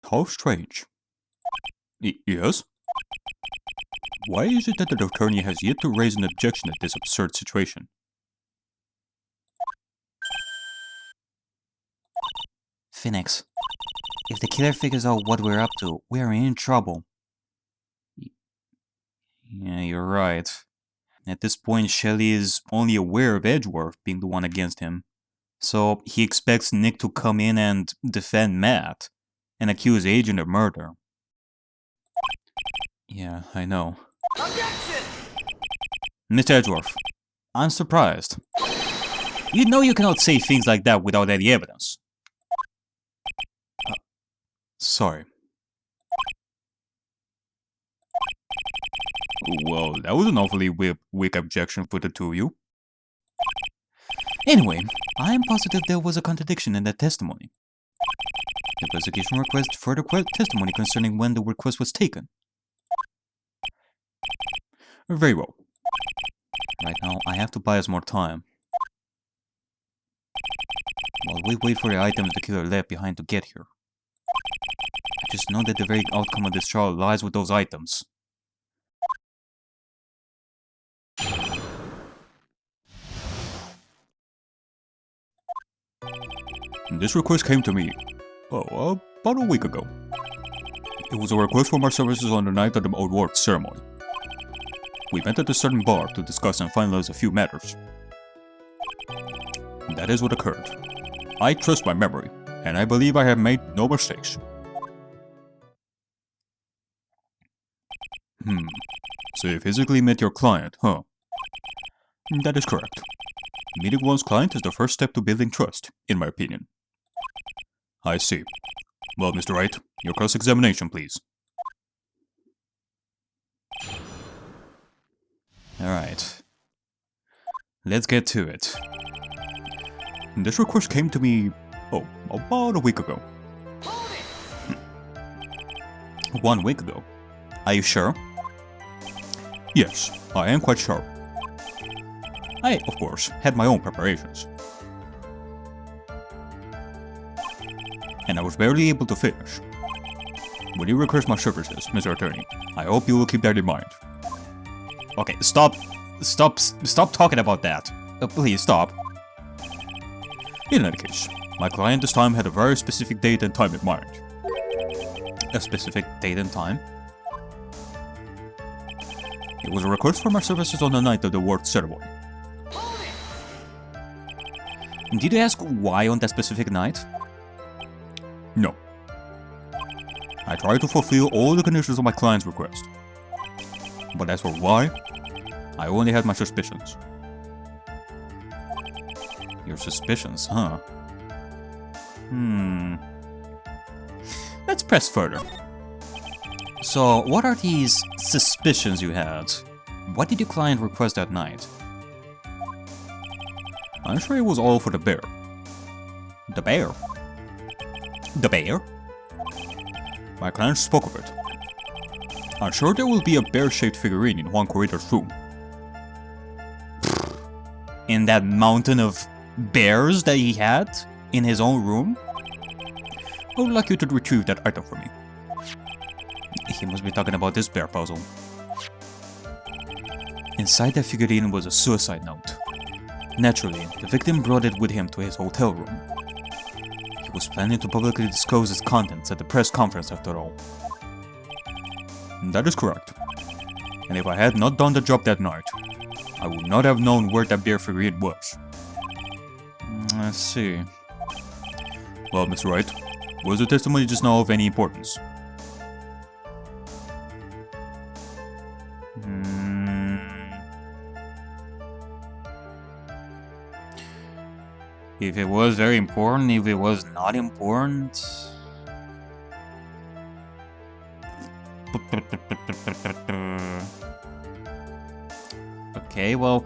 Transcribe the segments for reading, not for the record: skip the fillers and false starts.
How strange. Yes? Why is it that the attorney has yet to raise an objection at this absurd situation? Phoenix, if the killer figures out what we're up to, we are in trouble. Yeah, you're right. At this point, Shelley is only aware of Edgeworth being the one against him. So he expects Nick to come in and defend Matt and accuse Agent of murder. Yeah, I know. Objection! Mr. Edgeworth, I'm surprised. You know you cannot say things like that without any evidence. Sorry. Well, that was an awfully weak objection for the two of you. Anyway, I am positive there was a contradiction in that testimony. The prosecution requested further testimony concerning when the request was taken. Very well. Right now, I have to buy us more time. While we wait for the items the killer left behind to get here. I just know that the very outcome of this trial lies with those items. This request came to me, about a week ago. It was a request for our services on the night of the award ceremony. We met at a certain bar to discuss and finalize a few matters. That is what occurred. I trust my memory, and I believe I have made no mistakes. So you physically met your client, huh? That is correct. Meeting one's client is the first step to building trust, in my opinion. I see. Well, Mr. Wright, your cross-examination, please. Alright. Let's get to it. This request came to me, about a week ago. 1 week ago. Are you sure? Yes, I am quite sure. I, of course, had my own preparations. And I was barely able to finish. When you request my services, Mr. Attorney, I hope you will keep that in mind. Okay, stop talking about that. Please, stop. In any case, my client this time had a very specific date and time in mind. A specific date and time? It was a request for my services on the night of the award ceremony. Did you ask why on that specific night? No. I tried to fulfill all the conditions of my client's request. But as for why, I only had my suspicions. Your suspicions, huh? Let's press further. So, what are these suspicions you had? What did your client request that night? I'm sure it was all for the bear. The bear? The bear? My client spoke of it. I'm sure there will be a bear-shaped figurine in Juan Corrido's room. In that mountain of bears that he had in his own room? I would like you to retrieve that item for me. He must be talking about this bear puzzle. Inside that figurine was a suicide note. Naturally, the victim brought it with him to his hotel room. He was planning to publicly disclose its contents at the press conference after all. That is correct. And if I had not done the job that night, I would not have known where that bear figurine was. Let's see. Well, Mr. Wright, was the testimony just now of any importance? If it was very important, if it was not important... Okay, well,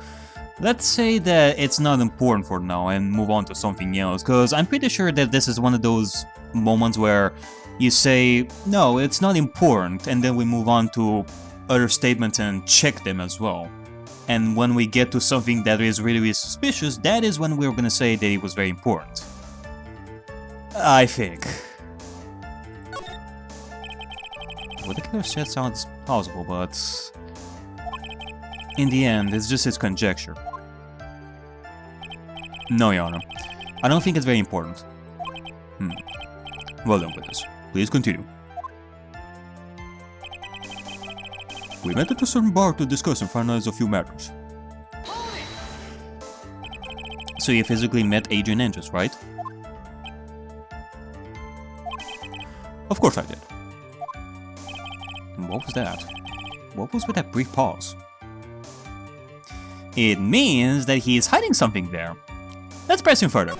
let's say that it's not important for now and move on to something else, because I'm pretty sure that this is one of those moments where you say, no, it's not important, and then we move on to other statements and check them as well. And when we get to something that is really, really suspicious, that is when we're gonna say that it was very important. I think. what the killer said sounds plausible, but in the end, it's just his conjecture. No, Your Honor. I don't think it's very important. Well done, witness. Please continue. We met at a certain bar to discuss and finalize a few matters. So you physically met Adrian Andrews, right? Of course I did. And what was that? What was with that brief pause? It means that he is hiding something there. Let's press him further.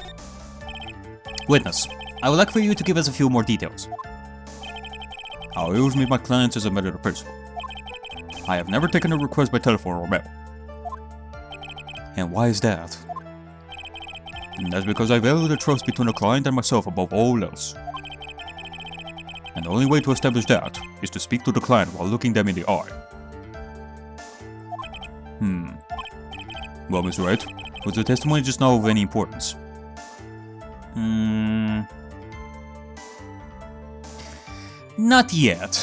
Witness, I would like for you to give us a few more details. I always meet my clients as a matter of principle. I have never taken a request by telephone or mail. And why is that? And that's because I value the trust between a client and myself above all else. And the only way to establish that is to speak to the client while looking them in the eye. Well, Ms. Wright, was the testimony just now of any importance? Not yet.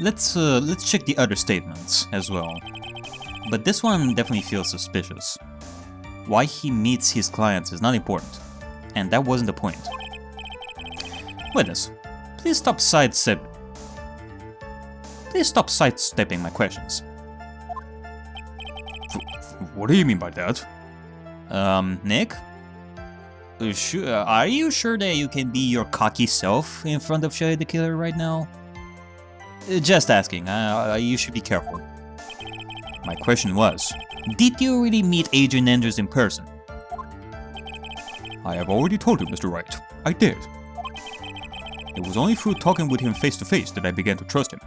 Let's check the other statements as well. But this one definitely feels suspicious. Why he meets his clients is not important, and that wasn't the point. Witness, please stop sidestepping my questions. What do you mean by that? Nick? Are you sure that you can be your cocky self in front of Shelly the Killer right now? Just asking, you should be careful. My question was, did you really meet Adrian Andrews in person? I have already told you, Mr. Wright. I did. It was only through talking with him face to face that I began to trust him.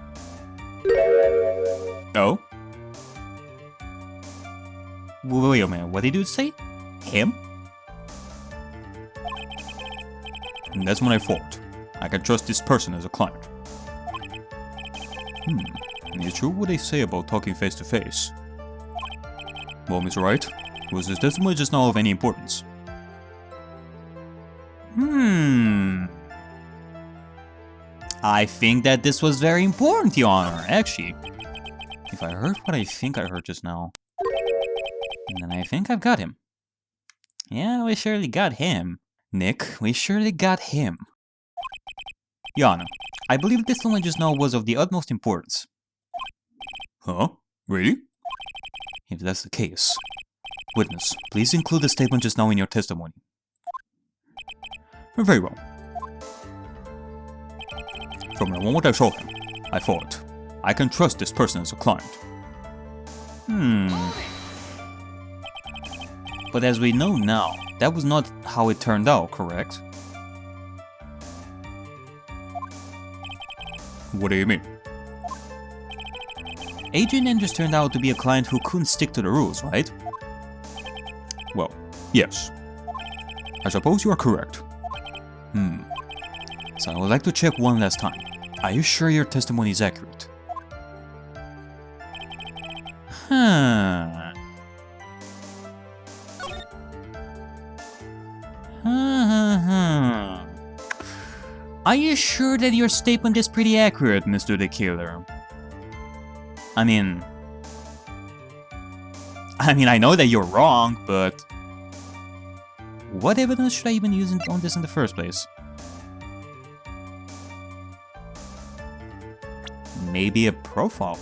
Oh? Wait a minute, what did you say? Him? And that's when I thought, I can trust this person as a client. And it's true what they say about talking face to face. Well, Mr. Wright, was his testimony just now of any importance? I think that this was very important, Your Honor, actually. If I heard what I think I heard just now, then I think I've got him. Yeah, we surely got him. Nick, we surely got him. Your Honor, I believe this one just now was of the utmost importance. Huh? Really? If that's the case, witness, please include the statement just now in your testimony. Very well. From the moment I saw him, I thought, I can trust this person as a client. But as we know now, that was not how it turned out, correct? What do you mean? Adrian Andrews turned out to be a client who couldn't stick to the rules, right? Well, yes. I suppose you are correct. So I would like to check one last time. Are you sure your testimony is accurate? Are you sure that your statement is pretty accurate, Mr. the Killer? I mean, I know that you're wrong, but what evidence should I even use on this in the first place? Maybe a profile.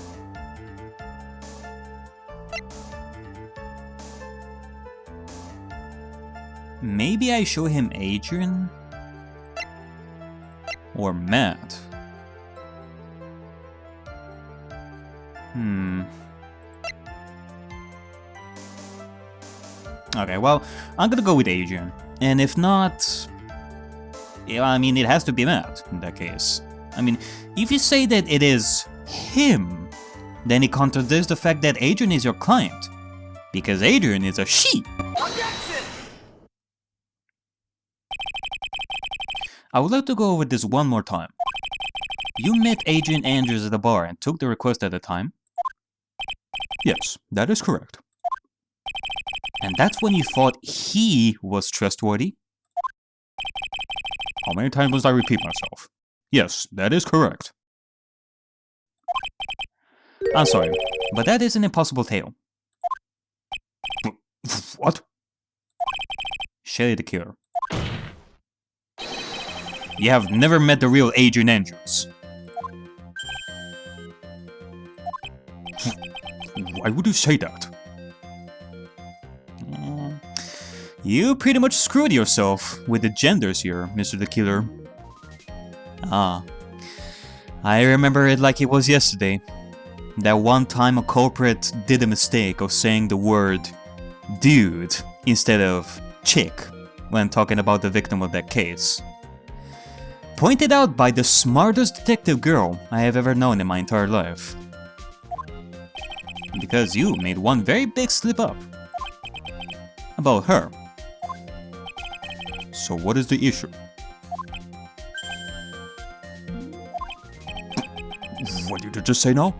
Maybe I show him Adrian? Or Matt? Okay, well, I'm gonna go with Adrian. And if not... yeah, I mean, it has to be Matt, in that case. I mean, if you say that it is him, then it contradicts the fact that Adrian is your client. Because Adrian is a she! I would like to go over this one more time. You met Adrian Andrews at the bar and took the request at the time? Yes, that is correct. And that's when you thought he was trustworthy? How many times must I repeat myself? Yes, that is correct. I'm sorry, but that is an impossible tale. What? Shelly the Killer. You have never met the real Adrian Andrews. Why would you say that? You pretty much screwed yourself with the genders here, Mr. the Killer. Ah. I remember it like it was yesterday. That one time a culprit did a mistake of saying the word dude instead of chick when talking about the victim of that case. Pointed out by the smartest detective girl I have ever known in my entire life. Because you made one very big slip up. About her. So what is the issue? What did you just say now?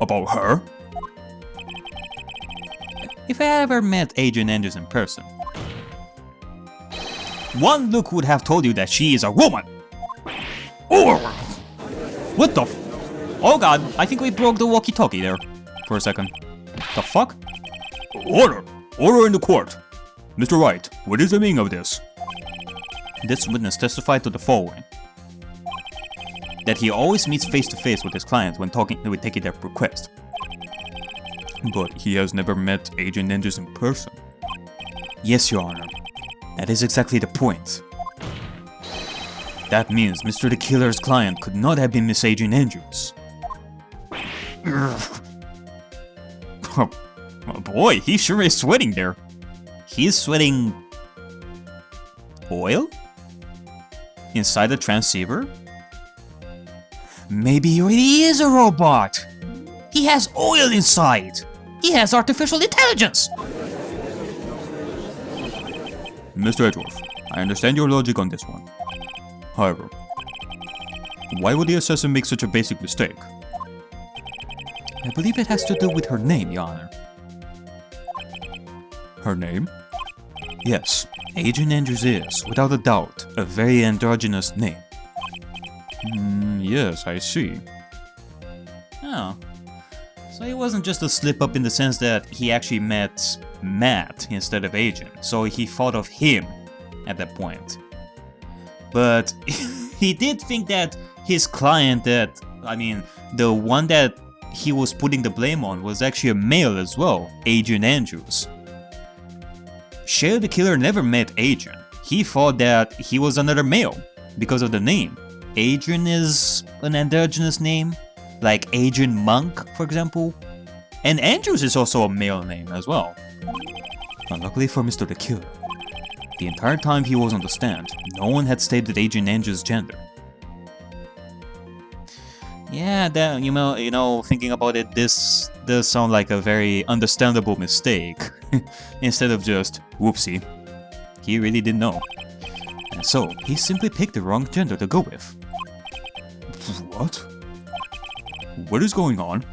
About her? If I ever met Adrian Andrews in person, one look would have told you that she is a woman! Oh! What the f- Oh god, I think we broke the walkie-talkie there. For a second. The fuck? Order! Order in the court! Mr. Wright, what is the meaning of this? This witness testified to the following. That he always meets face-to-face with his clients when taking their request. But he has never met Adrian Andrews in person. Yes, Your Honor. That is exactly the point. That means Mr. the Killer's client could not have been Miss Adrian Andrews. Oh boy, he sure is sweating there. He's sweating... oil? Inside the transceiver? Maybe he really is a robot! He has oil inside! He has artificial intelligence! Mr. Edgeworth, I understand your logic on this one. However, why would the assassin make such a basic mistake? I believe it has to do with her name, Your Honor. Her name? Yes, Adrian Andrews is, without a doubt, a very androgynous name. Yes, I see. Oh. So it wasn't just a slip-up in the sense that he actually met Matt instead of Adrian, so he thought of him at that point. But he did think that his client the one that he was putting the blame on was actually a male as well, Adrian Andrews. Shelly the Killer never met Adrian. He thought that he was another male because of the name. Adrian is an androgynous name, like Adrian Monk, for example. And Andrews is also a male name as well. But luckily for Mr. the Killer, the entire time he was on the stand, no one had stated Adrian Andrews' gender. Yeah, that, you know, thinking about it, this does sound like a very understandable mistake. Instead of just, whoopsie. He really didn't know. And so, he simply picked the wrong gender to go with. What? What is going on?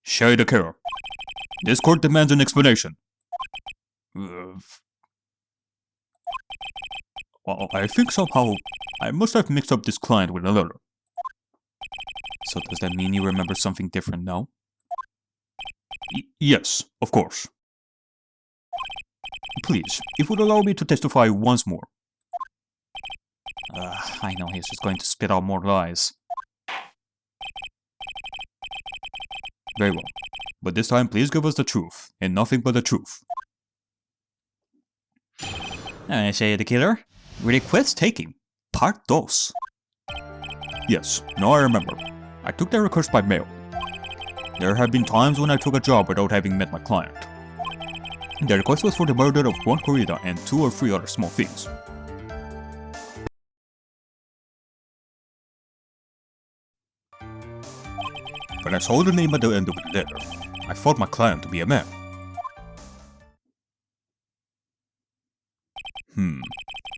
Shelly the Killer, this court demands an explanation. Well, I think somehow I must have mixed up this client with another. So does that mean you remember something different now? Yes, of course. Please, if you would allow me to testify once more. I know he's just going to spit out more lies. Very well. But this time, please give us the truth, and nothing but the truth. Shelly the Killer, request taking. Part 2. Yes, now I remember. I took their request by mail. There have been times when I took a job without having met my client. The request was for the murder of one corrida and 2 or 3 other small things. When I saw the name at the end of the letter, I thought my client to be a man.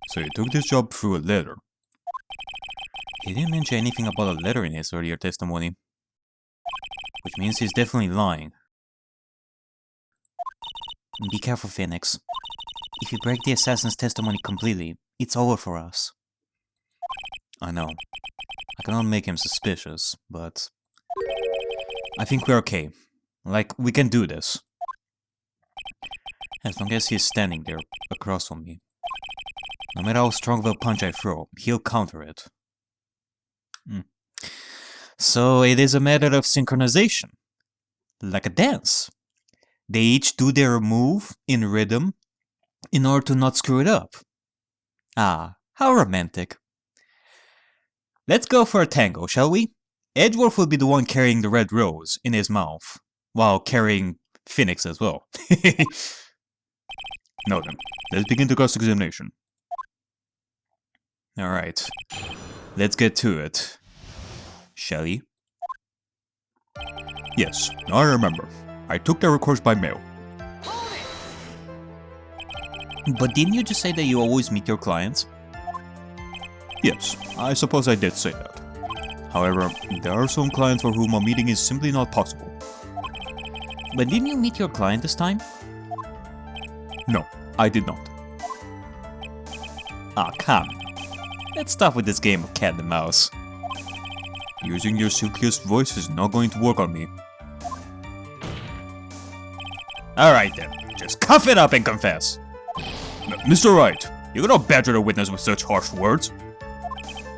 So he took this job through a letter. He didn't mention anything about a letter in his earlier testimony. Which means he's definitely lying. Be careful, Phoenix. If you break the assassin's testimony completely, it's over for us. I know. I cannot make him suspicious, but I think we're okay. Like, we can do this. As long as he's standing there across from me. No matter how strong of a punch I throw, he'll counter it. So it is a matter of synchronization. Like a dance. They each do their move in rhythm in order to not screw it up. Ah, how romantic. Let's go for a tango, shall we? Edgeworth will be the one carrying the red rose in his mouth, while carrying Phoenix as well. Now then, let's begin the cross-examination. Alright, let's get to it. Shall we? Yes, I remember. I took their request by mail. But didn't you just say that you always meet your clients? Yes, I suppose I did say that. However, there are some clients for whom a meeting is simply not possible. But didn't you meet your client this time? No, I did not. Ah, come. Let's stop with this game of cat and mouse. Using your silkiest voice is not going to work on me. Alright then, just cough it up and confess. Mr. Wright, you cannot badger the witness with such harsh words.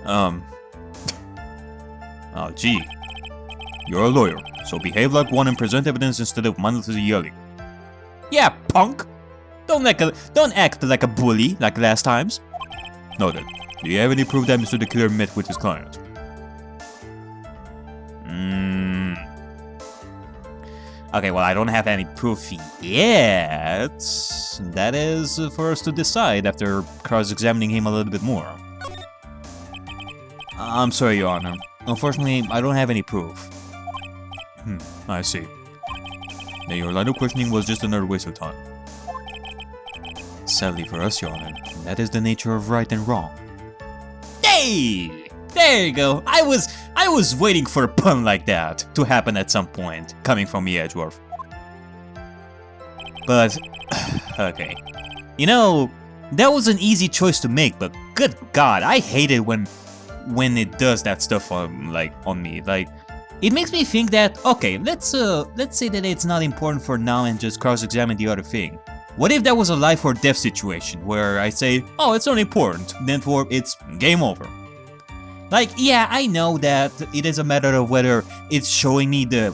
Oh, gee. You're a lawyer, so behave like one and present evidence instead of mindlessly yelling. Yeah, punk! Don't act like a bully like last times. Now then, do you have any proof that Mr. the Killer met with his client? Okay, well, I don't have any proof yet. That is for us to decide after cross-examining him a little bit more. I'm sorry, Your Honor. Unfortunately, I don't have any proof. I see. Then your line of questioning was just another waste of time. Sadly for us, Your Honor, that is the nature of right and wrong. Hey! There you go. I was waiting for a pun like that to happen at some point, coming from me, Edgeworth. But, okay. You know, that was an easy choice to make, but good God, I hate it when it does that stuff on me. Like, it makes me think that, okay, let's say that it's not important for now and just cross-examine the other thing. What if that was a life or death situation where I say, oh, it's not important, therefore it's game over? Like, yeah, I know that it is a matter of whether it's showing me the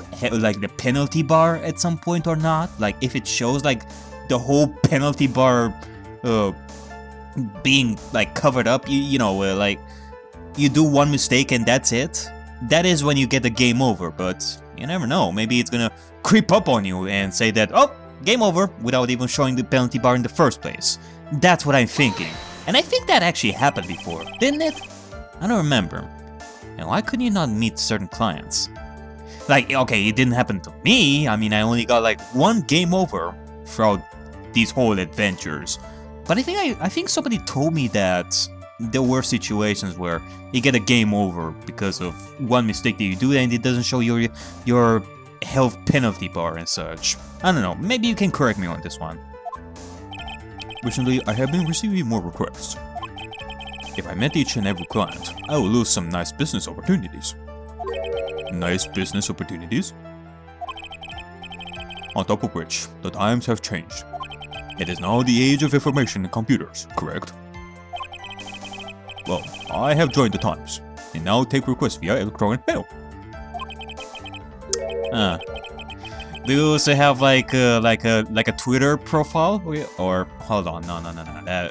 penalty bar at some point or not. Like, if it shows like the whole penalty bar being like covered up, you know, like you do one mistake and that's it. That is when you get the game over. But you never know. Maybe it's gonna creep up on you and say that, oh, game over, without even showing the penalty bar in the first place. That's what I'm thinking. And I think that actually happened before, didn't it? I don't remember. And why couldn't you not meet certain clients? Like, okay, it didn't happen to me. I mean, I only got like one game over throughout these whole adventures. But I think somebody told me that there were situations where you get a game over because of one mistake that you do and it doesn't show your health penalty bar and such. I don't know. Maybe you can correct me on this one. Recently, I have been receiving more requests. If I met each and every client, I will lose some nice business opportunities. Nice business opportunities? On top of which, the times have changed. It is now the age of information and computers, correct? Well, I have joined the times, and now take requests via electronic mail. Do you also have like a Twitter profile? Or hold on, no.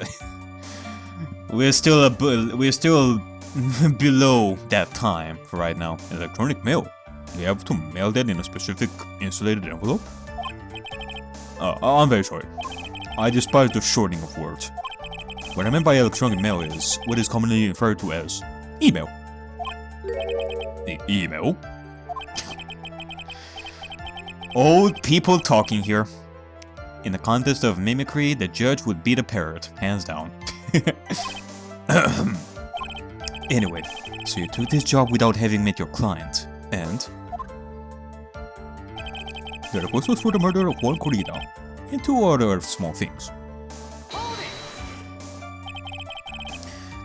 We're still below that time for right now. Electronic mail? You have to mail that in a specific insulated envelope? I'm very sorry. I despise the shortening of words. What I meant by electronic mail is what is commonly referred to as email. The email? Old people talking here. In the contest of mimicry, the judge would beat a parrot, hands down. Anyway, so you took this job without having met your client, and the request was for the murder of one corrida and two other small things.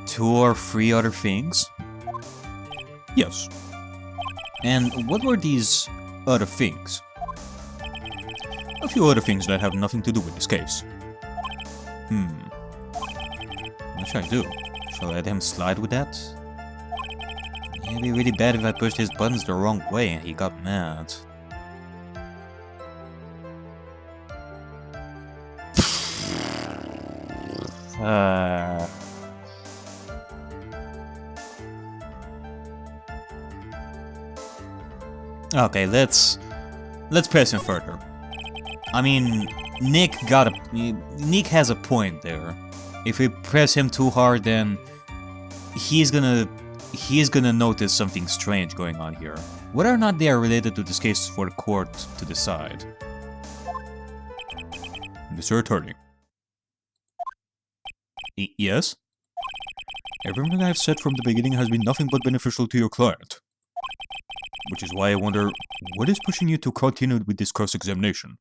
2 or 3 other things? Yes. And what were these other things? A few other things that have nothing to do with this case. What should I do? Should I let him slide with that? It'd be really bad if I pushed his buttons the wrong way and he got mad. Okay, let's press him further. I mean, Nick has a point there. If we press him too hard, then he's gonna notice something strange going on here. Whether or not they are related to this case is for the court to decide. Mr. Attorney. Yes? Everything I've said from the beginning has been nothing but beneficial to your client. Which is why I wonder, what is pushing you to continue with this cross-examination?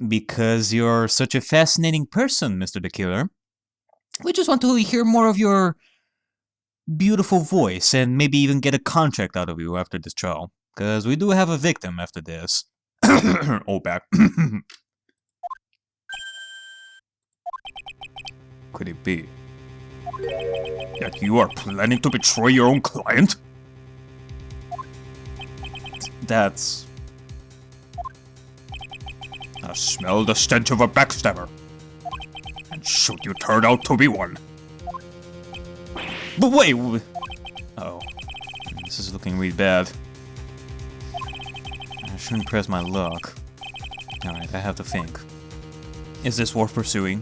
Because you're such a fascinating person, Mr. the Killer. We just want to hear more of your beautiful voice and maybe even get a contract out of you after this trial. Because we do have a victim after this. Oh, back. Could it be that you are planning to betray your own client? That's... I smell the stench of a backstabber. And should you turn out to be one. But wait! Oh. This is looking really bad. I shouldn't press my luck. Alright, I have to think. Is this worth pursuing?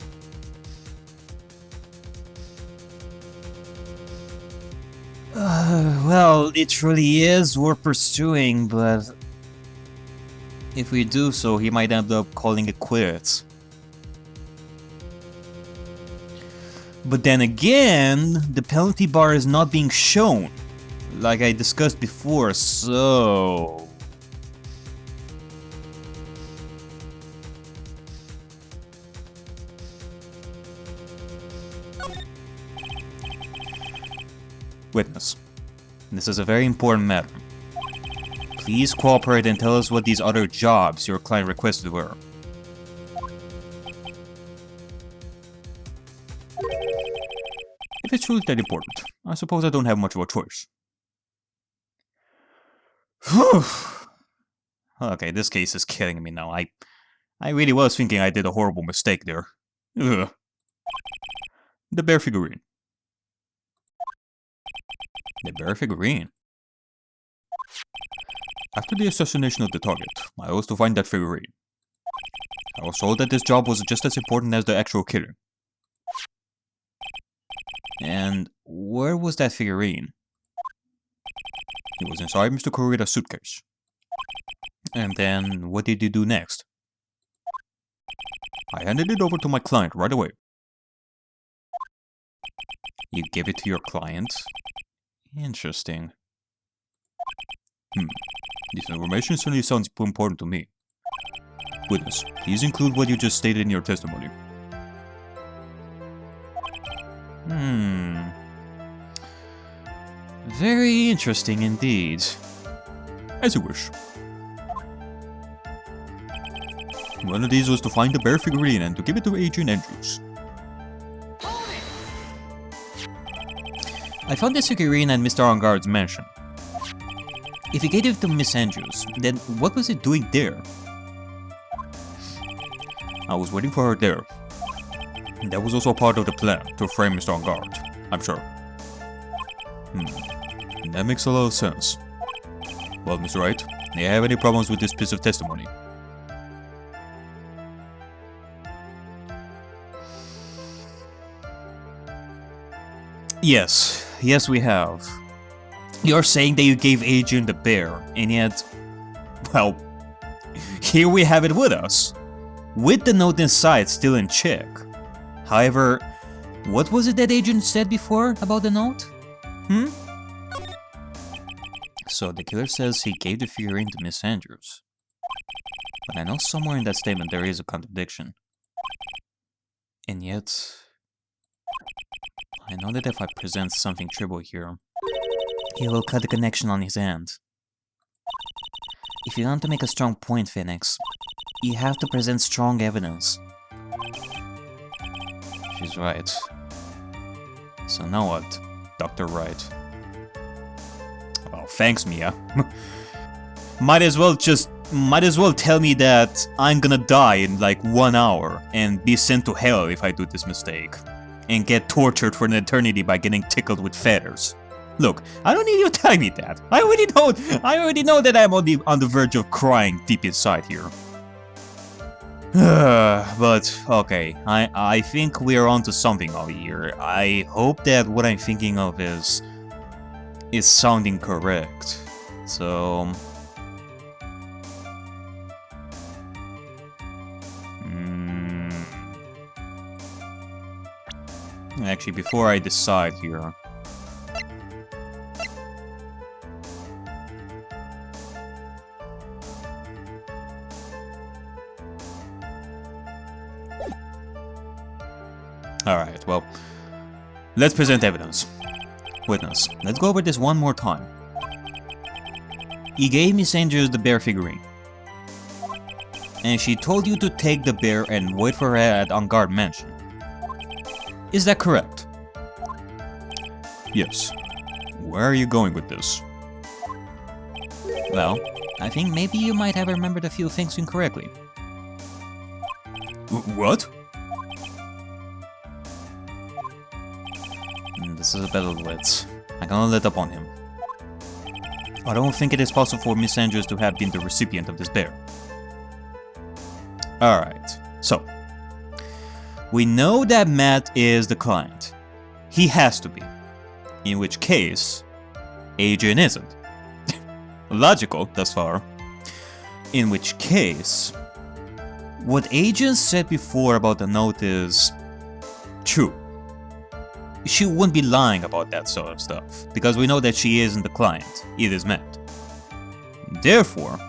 Well, it truly is worth pursuing, but if we do so, he might end up calling it quits. But then again, the penalty bar is not being shown, like I discussed before, so... Witness, this is a very important matter. Please cooperate and tell us what these other jobs your client requested were. If it's truly that important, I suppose I don't have much of a choice. Okay, this case is killing me now. I really was thinking I did a horrible mistake there. Ugh. The bear figurine. The bear figurine? After the assassination of the target, I was to find that figurine. I was told that this job was just as important as the actual killing. And where was that figurine? It was inside Mr. Kurita's suitcase. And then, what did you do next? I handed it over to my client right away. You gave it to your client? Interesting. This information certainly sounds important to me. Witness, please include what you just stated in your testimony. Very interesting indeed. As you wish. One of these was to find the bear figurine and to give it to Agent Andrews. I found this figurine at Mr. Angard's mansion. If he gave it to Miss Andrews, then what was it doing there? I was waiting for her there. That was also part of the plan, to frame Mr. Angard, I'm sure. That makes a lot of sense. Well, Mr. Wright, do you have any problems with this piece of testimony? Yes we have. You're saying that you gave Agent the bear, and yet, well, here we have it with us, with the note inside still in check. However, what was it that Agent said before about the note? So the killer says he gave the figurine to Miss Andrews. But I know somewhere in that statement there is a contradiction. And yet, I know that if I present something trivial here, he will cut the connection on his end. If you want to make a strong point, Phoenix, you have to present strong evidence. She's right. So now what, Dr. Wright? Well, thanks, Mia. Might as well tell me that I'm gonna die in like 1 hour and be sent to hell if I do this mistake. And get tortured for an eternity by getting tickled with feathers. Look, I don't need you telling me that. I already know that I'm on the verge of crying deep inside here. But, okay, I think we're onto something over here. I hope that what I'm thinking of is sounding correct. So... Actually, before I decide here... Alright, well, let's present evidence. Witness, let's go over this one more time. He gave Miss Andrews the bear figurine. And she told you to take the bear and wait for her at On Guard Mansion. Is that correct? Yes. Where are you going with this? Well, I think maybe you might have remembered a few things incorrectly. What? This is a battle of wits. I cannot let up on him. I don't think it is possible for Miss Andrews to have been the recipient of this bear. Alright, so... We know that Matt is the client. He has to be. In which case, Adrian isn't. Logical, thus far. In which case, what Adrian said before about the note is true. She wouldn't be lying about that sort of stuff, because we know that she isn't the client, it is Matt. Therefore,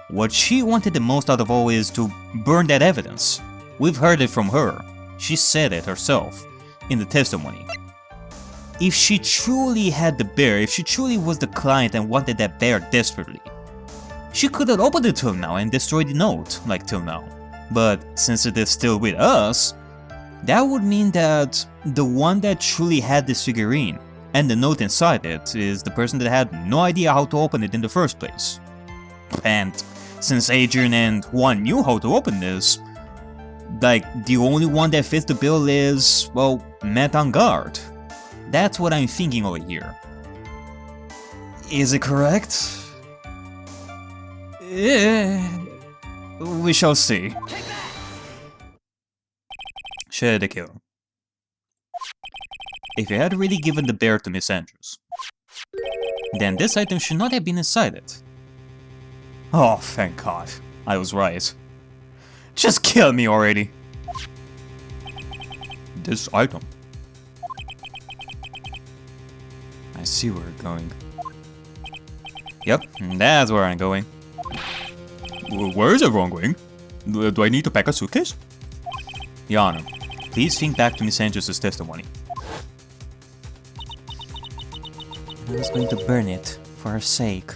what she wanted the most out of all is to burn that evidence. We've heard it from her. She said it herself in the testimony. If she truly had the bear, if she truly was the client and wanted that bear desperately, she could have opened it till now and destroyed the note, like till now. But since it is still with us, that would mean that the one that truly had this figurine and the note inside it is the person that had no idea how to open it in the first place. And since Adrian and Juan knew how to open this, like, the only one that fits the bill is, well, Matt on guard. That's what I'm thinking over here. Is it correct? We shall see. Share the kill. If you had really given the bear to Miss Andrews, then this item should not have been inside it. Oh, thank God. I was right. Just kill me already. This item. I see where we're going. Yep, that's where I'm going. Where is everyone going? Do I need to pack a suitcase? Your Honor, please think back to Miss Andrews' testimony. I was going to burn it for her sake.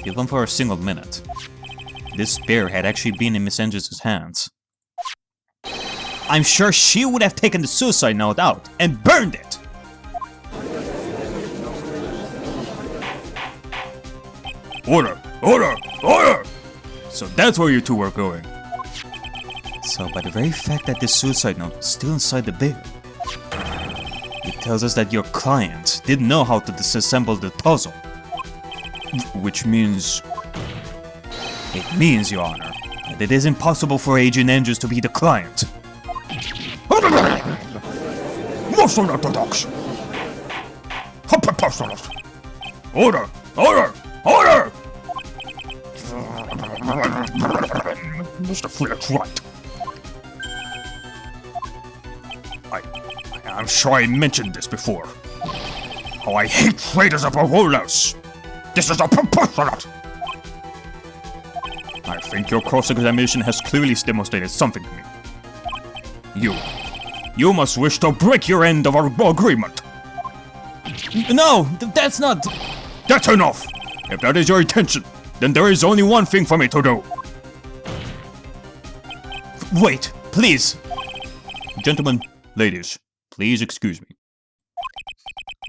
Even for a single minute. This bear had actually been in Miss Andrews' hands. I'm sure she would have taken the suicide note out and burned it! Order! Order! Order! So that's where you two were going. So by the very fact that this suicide note was still inside the bear, it tells us that your client didn't know how to disassemble the puzzle. Which means... It means, Your Honor, that it is impossible for Agent Andrews to be the client. Most unorthodox! Order! Order! Order! Mr. Phoenix Wright. I'm sure I mentioned this before. How I hate traitors above all else. This is a preposterous! I think your cross-examination has clearly demonstrated something to me. You must wish to break your end of our agreement. No, that's not... That's enough! If that is your intention, then there is only one thing for me to do. Wait, please. Gentlemen, ladies, please excuse me.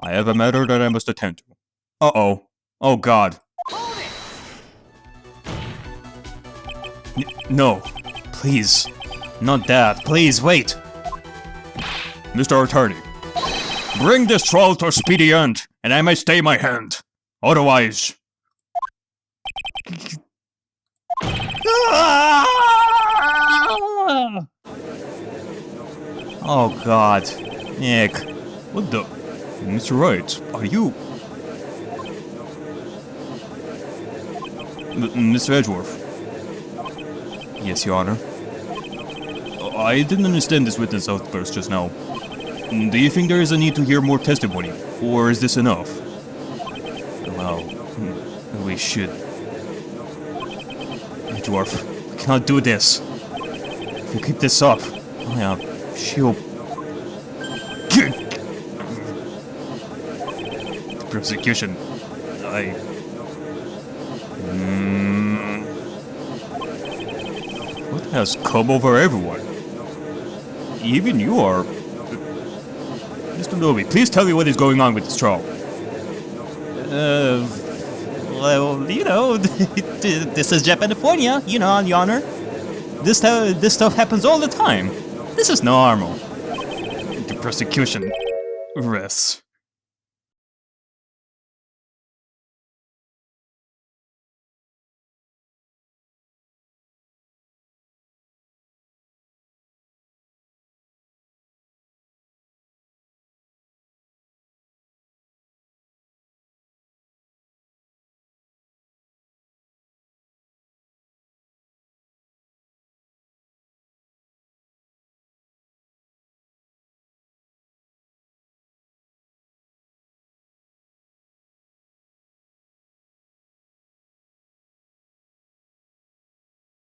I have a matter that I must attend to. Uh-oh. Oh god. No, please. Not that. Please, wait. Mr. Attorney, bring this trial to a speedy end, and I may stay my hand. Otherwise... Oh god. Nick. What the... Mr. Wright, are you... Mr. Edgeworth? Yes, Your Honor. I didn't understand this witness outburst just now. Do you think there is a need to hear more testimony, or is this enough? Well, we should... Edgeworth, we cannot do this. If you keep this up, she'll... The prosecution... What has come over everyone? Even you are... Mr. Noby, please tell me what is going on with this trial. Well, you know, this is Japan-California, you know, Your Honor. This stuff happens all the time. This is normal. The prosecution rests.